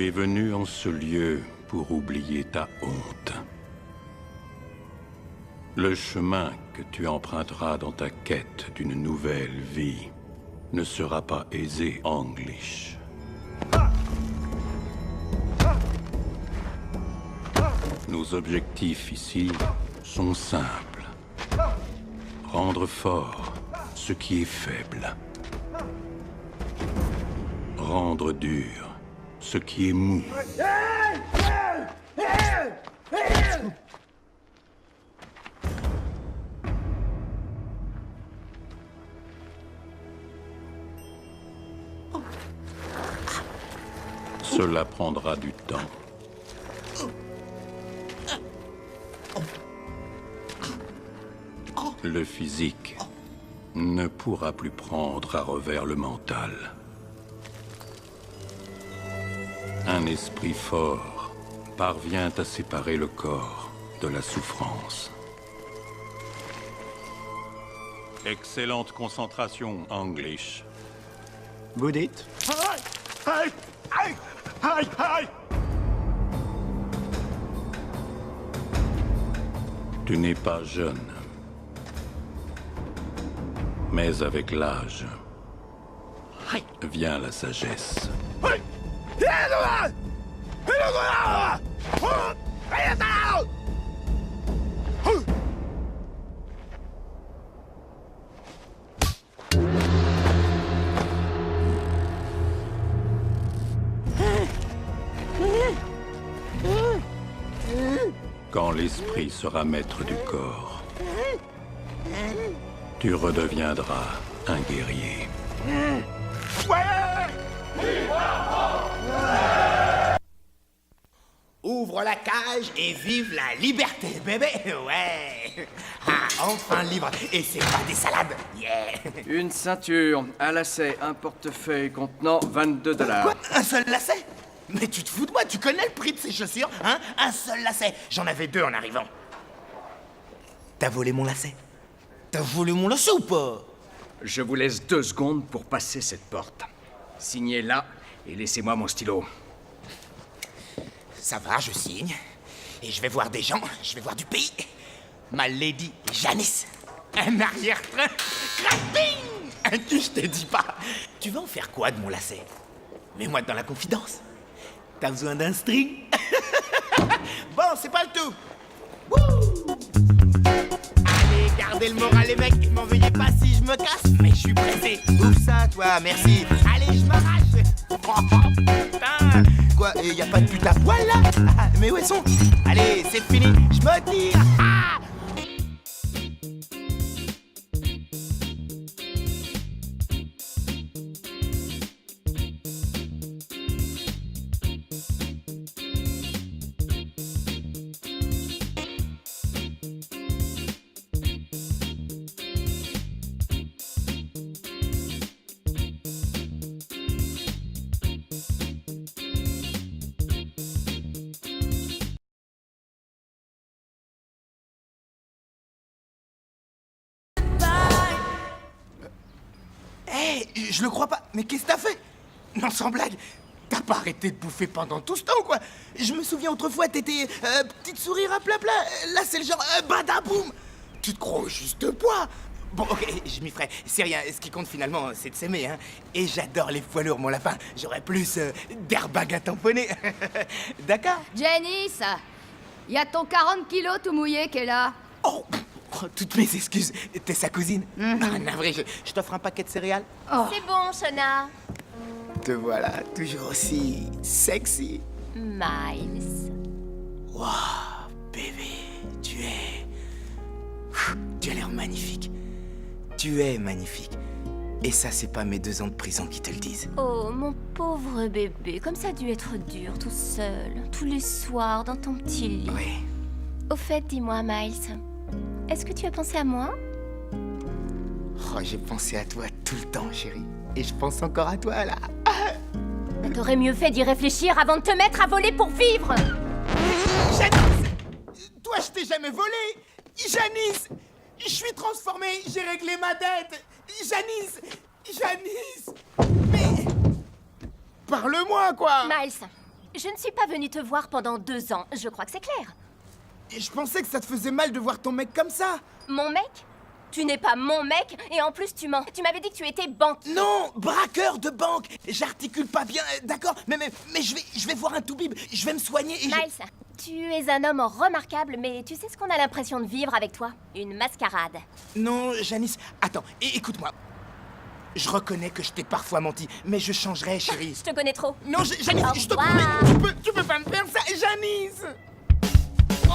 Tu es venu en ce lieu pour oublier ta honte. Le chemin que tu emprunteras dans ta quête d'une nouvelle vie ne sera pas aisé, Anglish. Nos objectifs ici sont simples. Rendre fort ce qui est faible. Rendre dur ce qui est mou. Cela prendra du temps. Le physique ne pourra plus prendre à revers le mental. Un esprit fort parvient à séparer le corps de la souffrance. Excellente concentration, Anglish. Vous dites? Tu n'es pas jeune. Mais avec l'âge, vient la sagesse. Quand l'esprit sera maître du corps, tu redeviendras un guerrier. Ouvre la cage et vive la liberté, bébé. Ouais. Ah, enfin libre. Et c'est pas des salades. Yeah. Une ceinture, un lacet, un portefeuille contenant 22 $. Quoi? Un seul lacet? Mais tu te fous de moi, tu connais le prix de ces chaussures, hein? Un seul lacet. J'en avais 2 en arrivant. T'as volé mon lacet? T'as volé mon lacet ou pas? Je vous laisse 2 secondes pour passer cette porte. Signez là et laissez-moi mon stylo. Ça va, je signe. Et je vais voir des gens, je vais voir du pays. Ma lady Janice. Un arrière-train. Crac-bing! Je te dis pas. Tu vas en faire quoi de mon lacet? Mets-moi dans la confidence. T'as besoin d'un string? Bon, c'est pas le tout. Wouh! Allez, gardez le moral, les mecs. M'en veuillez pas si je me casse, mais je suis pressé. Ouvre ça, toi, merci. Allez, je m'arrache. Putain! Quoi, y a pas de pute à poil, là? Ah, mais où elles sont? Allez, c'est fini. Je me tire. Ah! Je le crois pas. Mais qu'est-ce que t'as fait? Non, sans blague. T'as pas arrêté de bouffer pendant tout ce temps, quoi. Je me souviens autrefois, t'étais petite souris à plat. Là, c'est le genre badaboum. Tu te crois au juste poids. Bon, ok, je m'y ferai. C'est rien. Ce qui compte finalement, c'est de s'aimer, hein. Et j'adore les poids lourds, mon lapin. J'aurais plus d'airbag à tamponner. D'accord? Janice, y a ton 40 kilos tout mouillé qui est là. Oh, toutes mes excuses. T'es sa cousine. Ah, navré, je t'offre un paquet de céréales. Oh. C'est bon, Shona. Te voilà, toujours aussi sexy. Miles. Wow, bébé, tu as l'air magnifique. Tu es magnifique. Et ça, c'est pas mes 2 ans de prison qui te le disent. Oh, mon pauvre bébé, comme ça a dû être dur tout seul, tous les soirs dans ton petit lit. Oui. Au fait, dis-moi, Miles, est-ce que tu as pensé à moi? Oh, j'ai pensé à toi tout le temps, chérie. Et je pense encore à toi, là. Mais t'aurais mieux fait d'y réfléchir avant de te mettre à voler pour vivre. Janice! Toi, je t'ai jamais volé! Janice! Je suis transformé, j'ai réglé ma dette! Janice! Mais... Parle-moi, quoi! Miles, Je ne suis pas venue te voir pendant 2 ans. Je crois que c'est clair. Et je pensais que ça te faisait mal de voir ton mec comme ça. Mon mec? Tu n'es pas mon mec et en plus tu mens. Tu m'avais dit que tu étais banquier. Non, braqueur de banque. J'articule pas bien, d'accord, mais je vais voir un toubib. Je vais me soigner et Miles, tu es un homme remarquable, mais tu sais ce qu'on a l'impression de vivre avec toi? Une mascarade. Non, Janice, attends, écoute-moi. Je reconnais que je t'ai parfois menti, mais je changerai, chérie. Je te connais trop. Non, Janice, Au je te revoir. promets, tu peux pas me faire ça, Janice. Oh.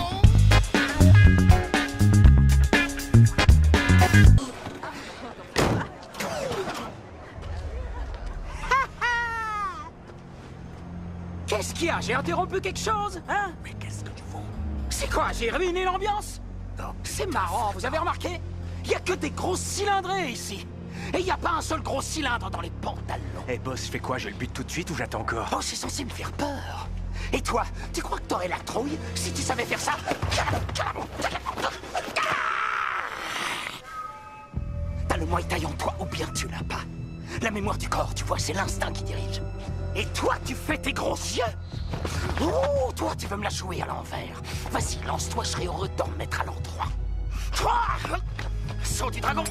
Qu'est-ce qu'il y a? J'ai interrompu quelque chose, hein? Mais qu'est-ce que tu fous? C'est quoi? J'ai ruiné l'ambiance? C'est marrant, vous avez remarqué? Il y a que des grosses cylindrées ici. Et il n'y a pas un seul gros cylindre dans les pantalons. Eh boss, je fais quoi? Je le bute tout de suite ou j'attends encore? Oh, c'est censé me faire peur. Et toi, tu crois que t'aurais la trouille si tu savais faire ça? T'as le Muay Thai en toi ou bien tu l'as pas. La mémoire du corps, tu vois, c'est l'instinct qui dirige. Et toi, tu fais tes gros yeux. Oh, toi, tu veux me la jouer à l'envers. Vas-y, lance-toi, je serai heureux d'en mettre à l'endroit. Saut du dragon.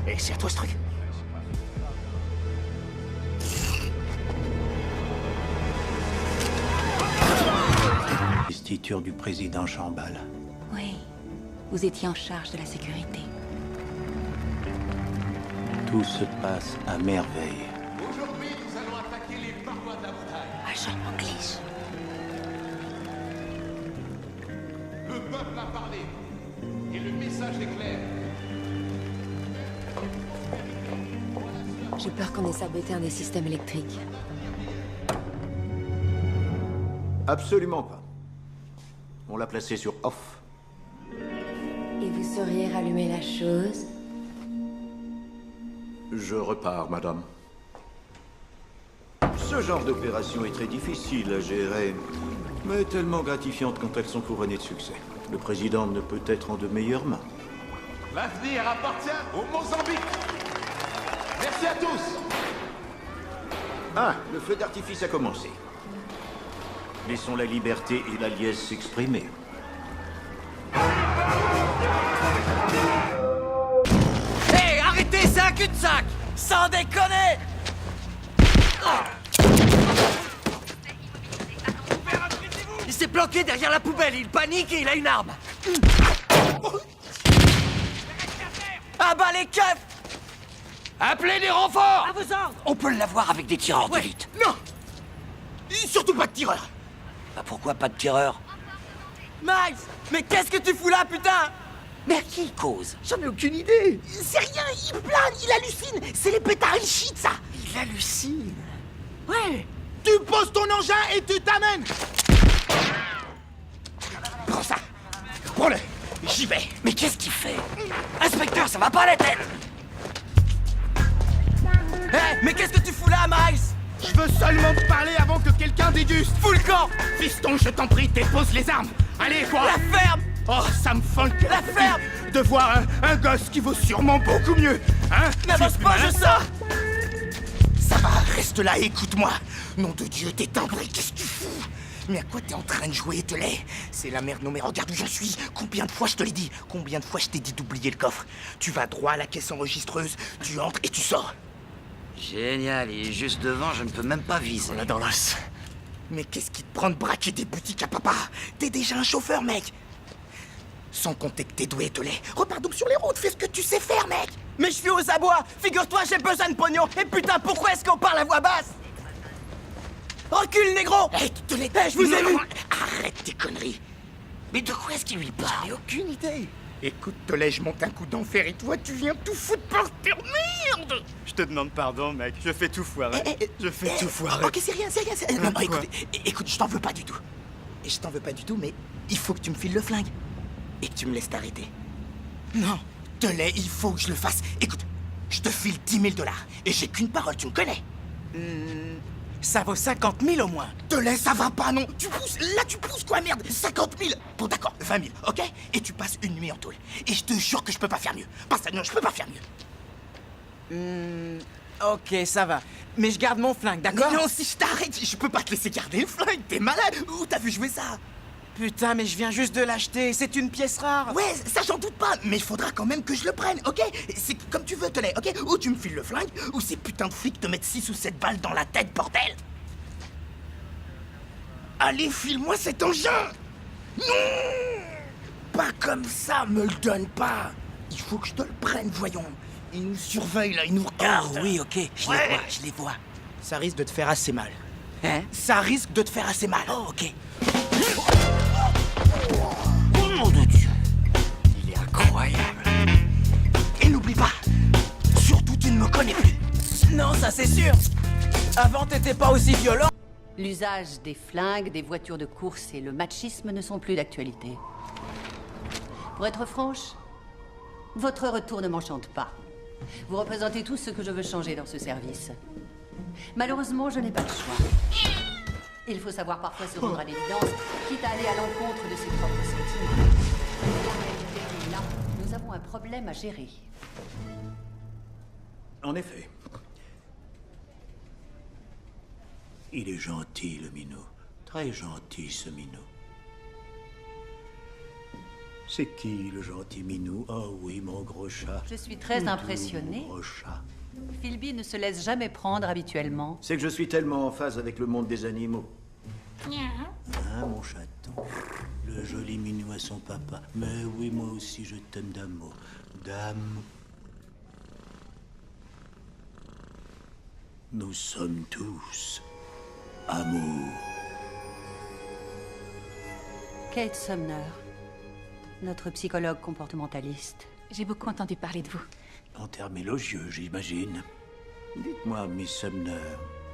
Et c'est à toi ce truc. Investiture du président Chambal. Oui, vous étiez en charge de la sécurité. Tout se passe à merveille. Aujourd'hui, nous allons attaquer les parois de la montagne. Agent Monglish. Le peuple a parlé. Et le message est clair. J'ai peur qu'on ait saboté un des systèmes électriques. Absolument pas. On l'a placé sur off. Et vous sauriez rallumer la chose? Je repars, madame. Ce genre d'opération est très difficile à gérer, mais tellement gratifiante quand elles sont couronnées de succès. Le président ne peut être en de meilleures mains. L'avenir appartient au Mozambique. Merci à tous. Ah, le feu d'artifice a commencé. Laissons la liberté et la liesse s'exprimer. Hé, arrêtez, c'est un cul-de-sac. Sans déconner. Il s'est planqué derrière la poubelle, il panique et il a une arme. Ah bah les keufs. Appelez des renforts. À vos ordres. On peut l'avoir avec des tireurs d'élite. Non. Surtout pas de tireur. Bah pourquoi pas de tireur? Miles, mais qu'est-ce que tu fous là, putain? Mais à qui il cause? J'en ai aucune idée. C'est rien, il plane, il hallucine. C'est les pétards et le shit, ça. Il hallucine. Ouais. Tu poses ton engin et tu t'amènes. Prends ça. Prends-le. J'y vais. Mais qu'est-ce qu'il fait? Inspecteur, ça va pas la tête! Hé, mais qu'est-ce que tu fous là, Miles? Je veux seulement te parler avant que quelqu'un déguste. Fous le camp. Fiston, je t'en prie, dépose les armes. Allez, quoi? La ferme. Oh, ça me fend le cœur. La ferme. De voir un gosse qui vaut sûrement beaucoup mieux. Hein? N'avance pas, je sors. Ça va, reste là et écoute-moi. Nom de Dieu, t'es timbré, qu'est-ce que tu fous? Mais à quoi t'es en train de jouer, te l'est? C'est la merde, non mais regarde où j'en suis. Combien de fois je te l'ai dit? Combien de fois je t'ai dit d'oublier le coffre? Tu vas droit à la caisse enregistreuse, tu entres et tu sors. Génial, il est juste devant, je ne peux même pas viser. On l'a dans l'os. Mais qu'est-ce qui te prend de braquer des boutiques à papa? T'es déjà un chauffeur, mec. Sans compter que t'es doué, te l'est. Repars donc sur les routes, fais ce que tu sais faire, mec. Mais je suis aux abois. Figure-toi, j'ai besoin de pognon. Et putain, pourquoi est-ce qu'on parle à voix basse? Recule, négro. Hé, te l'est. Je vous ai vu. Arrête tes conneries. Mais de quoi est-ce qu'il lui parle? J'ai aucune idée. Écoute, Tolède, je monte un coup d'enfer et toi, tu viens tout foutre par terre. Merde. Je te demande pardon, mec. Je fais tout foirer. Je fais tout foirer. Ok, c'est rien, c'est rien. Non, écoute, écoute, je t'en veux pas du tout. Et je t'en veux pas du tout, mais il faut que tu me files le flingue. Et que tu me laisses t'arrêter. Non, Tolède, il faut que je le fasse. Écoute, je te file 10 000 $. Et j'ai qu'une parole, tu me connais. Ça vaut 50 000 au moins. Tolède, ça va pas, non. Tu pousses, là tu pousses quoi, merde. 50 000. Bon, d'accord, 20 000, ok? Et tu passes une nuit en tôle. Et je te jure que je peux pas faire mieux. Pas ça, non, je peux pas faire mieux. Ok, ça va. Mais je garde mon flingue, d'accord? Non, si je t'arrête, je peux pas te laisser garder le flingue, t'es malade. Où t'as vu jouer ça? Putain, mais je viens juste de l'acheter, c'est une pièce rare. Ouais, ça j'en doute pas, mais il faudra quand même que je le prenne, ok? C'est comme tu veux, tenez, ok? Ou tu me files le flingue, ou ces putains de flics te mettent 6 ou 7 balles dans la tête, bordel! Allez, file-moi cet engin! Non! Pas comme ça, me le donne pas! Il faut que je te le prenne, voyons. Ils nous surveillent là, ils nous regardent. Oh oui, ok, je les vois. Ça risque de te faire assez mal. Hein? Ça risque de te faire assez mal. Oh, ok. Oh nom de Dieu! Il est incroyable. Et n'oublie pas, surtout tu ne me connais plus. Non, ça c'est sûr. Avant, t'étais pas aussi violent. L'usage des flingues, des voitures de course et le machisme ne sont plus d'actualité. Pour être franche, votre retour ne m'enchante pas. Vous représentez tout ce que je veux changer dans ce service. Malheureusement, je n'ai pas le choix. Il faut savoir parfois se rendre à l'évidence, quitte à aller à l'encontre de ses propres sentiments. En réalité, là, nous avons un problème à gérer. En effet. Il est gentil, le minot. Très gentil, ce minot. C'est qui, le gentil minou? Oh oui, mon gros chat. Je suis très impressionnée. Mon gros chat. Philby ne se laisse jamais prendre habituellement. C'est que je suis tellement en phase avec le monde des animaux. Ah, mon chaton. Le joli minou à son papa. Mais oui, moi aussi, je t'aime d'amour. D'amour. Nous sommes tous amour. Kate Sumner, notre psychologue comportementaliste. J'ai beaucoup entendu parler de vous. En termes élogieux, j'imagine. Dites-moi, Miss Sumner,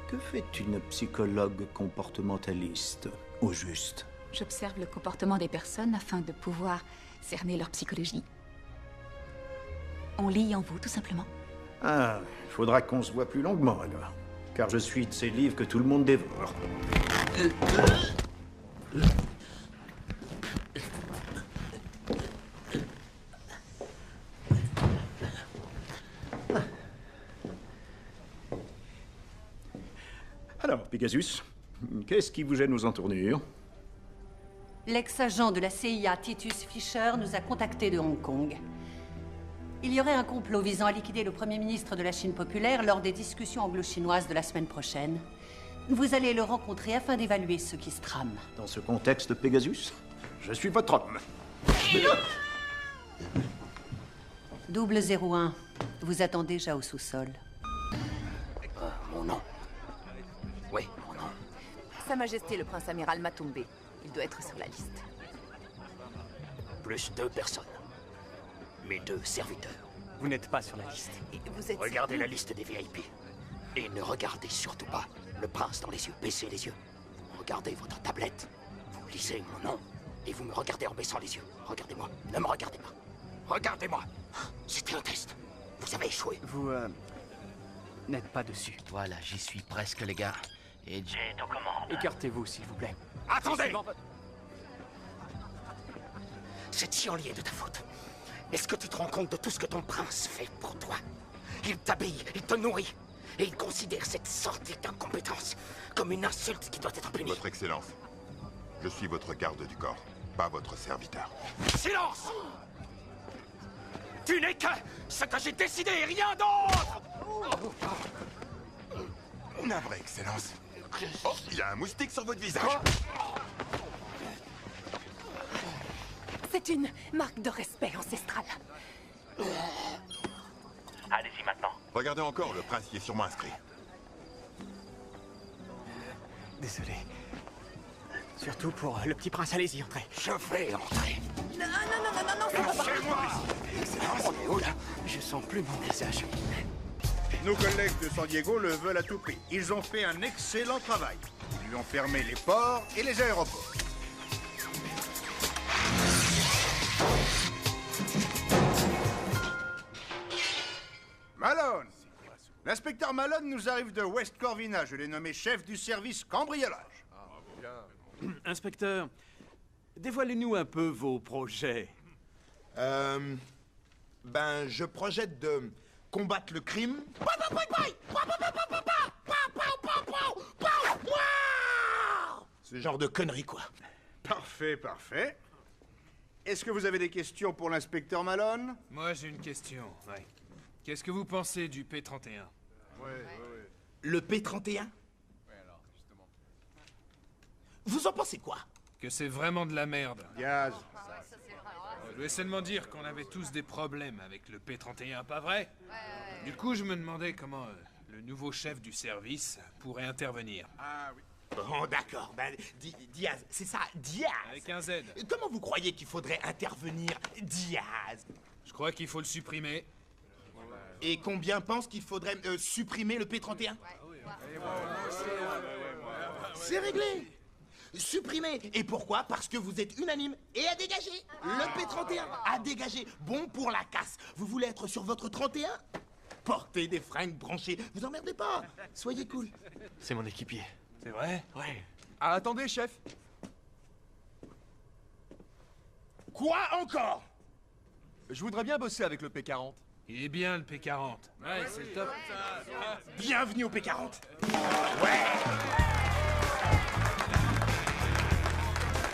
que fait une psychologue comportementaliste, au juste? J'observe le comportement des personnes afin de pouvoir cerner leur psychologie. On lit en vous, tout simplement. Ah, il faudra qu'on se voit plus longuement, alors. Car je suis de ces livres que tout le monde dévore. Alors, Pegasus, qu'est-ce qui vous gêne aux entournures? L'ex-agent de la CIA, Titus Fisher, nous a contactés de Hong Kong. Il y aurait un complot visant à liquider le Premier ministre de la Chine populaire lors des discussions anglo-chinoises de la semaine prochaine. Vous allez le rencontrer afin d'évaluer ce qui se trame. Dans ce contexte, Pegasus, je suis votre homme. 001 vous attend déjà au sous-sol. Mon nom. Oui, mon nom. Sa Majesté le Prince Amiral Matumbe. Il doit être sur la liste. Plus 2 personnes. Mes 2 serviteurs. Vous n'êtes pas sur la liste. Et vous êtes... Regardez la liste des VIP. Et ne regardez surtout pas le prince dans les yeux. Baissez les yeux. Regardez votre tablette. Vous lisez mon nom. Et vous me regardez en baissant les yeux. Regardez-moi. Ne me regardez pas. Regardez-moi. C'était un test. Vous avez échoué. Vous, n'êtes pas dessus. Voilà, j'y suis presque, les gars. Et j'ai ton commande. Écartez-vous, s'il vous plaît. Attendez! C'est Tianli de ta faute. Est-ce que tu te rends compte de tout ce que ton prince fait pour toi? Il t'habille, il te nourrit. Et il considère cette sortie d'incompétence comme une insulte qui doit être punie. Votre Excellence, je suis votre garde du corps, pas votre serviteur. Silence! Tu n'es que ce que j'ai décidé et rien d'autre! Navré, Excellence. Oh, il y a un moustique sur votre visage. C'est une marque de respect ancestral. Allez-y maintenant. Regardez encore, le prince y est sûrement inscrit. Désolé. Surtout pour le petit prince, allez-y, entrez. Je vais entrer. Non, ça va pas. Chez moi! Excellence, on est où là? Je sens plus mon visage. Nos collègues de San Diego le veulent à tout prix. Ils ont fait un excellent travail. Ils lui ont fermé les ports et les aéroports. Malone! L'inspecteur Malone nous arrive de West Corvina. Je l'ai nommé chef du service cambriolage. Inspecteur, dévoilez-nous un peu vos projets. Je projette de combattre le crime. Ce genre de conneries, quoi. Parfait, parfait. Est-ce que vous avez des questions pour l'inspecteur Malone? Moi, j'ai une question, ouais. Qu'est-ce que vous pensez du P-31? Le P-31? Vous en pensez quoi? Que c'est vraiment de la merde. Diaz. Je voulais seulement dire qu'on avait tous des problèmes avec le P-31, pas vrai? Du coup, je me demandais comment le nouveau chef du service pourrait intervenir. Ah oui. Bon, d'accord. Ben, Diaz, c'est ça, Diaz. Avec un Z. Comment vous croyez qu'il faudrait intervenir, Diaz? Je crois qu'il faut le supprimer. Et combien pensent qu'il faudrait supprimer le P-31? C'est réglé. Supprimer. Et pourquoi? Parce que vous êtes unanime. Et à dégager. Le P-31 à dégager. Bon pour la casse. Vous voulez être sur votre 31? Portez des fringues branchées. Vous emmerdez pas. Soyez cool. C'est mon équipier. C'est vrai? Ouais. Ah, attendez, chef. Quoi encore? Je voudrais bien bosser avec le P40. Il est bien, le P40. Ouais, c'est le top. Bienvenue au P40.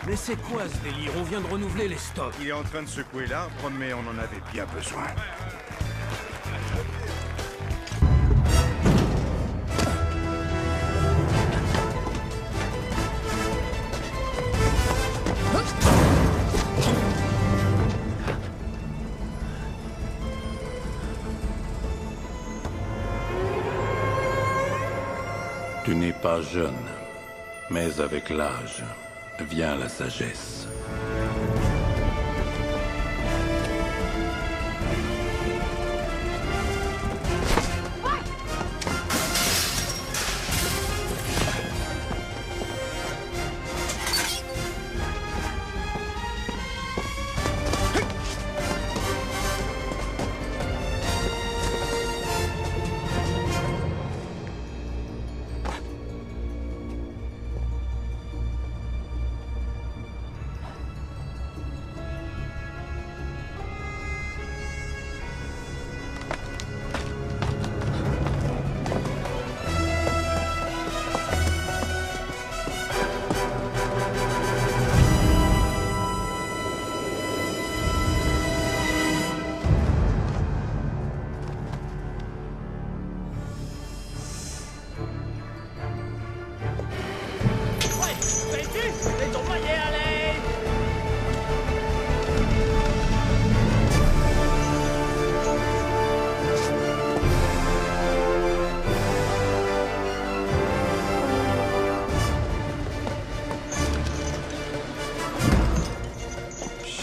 Mais c'est quoi ce délire? On vient de renouveler les stocks. Il est en train de secouer l'arbre, mais on en avait bien besoin. Tu n'es pas jeune, mais avec l'âge vient la sagesse.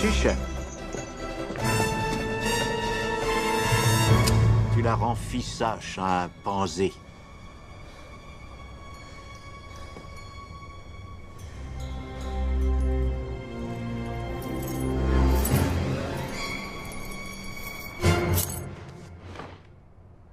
Chiche. Tu la rends fissache à un pansé.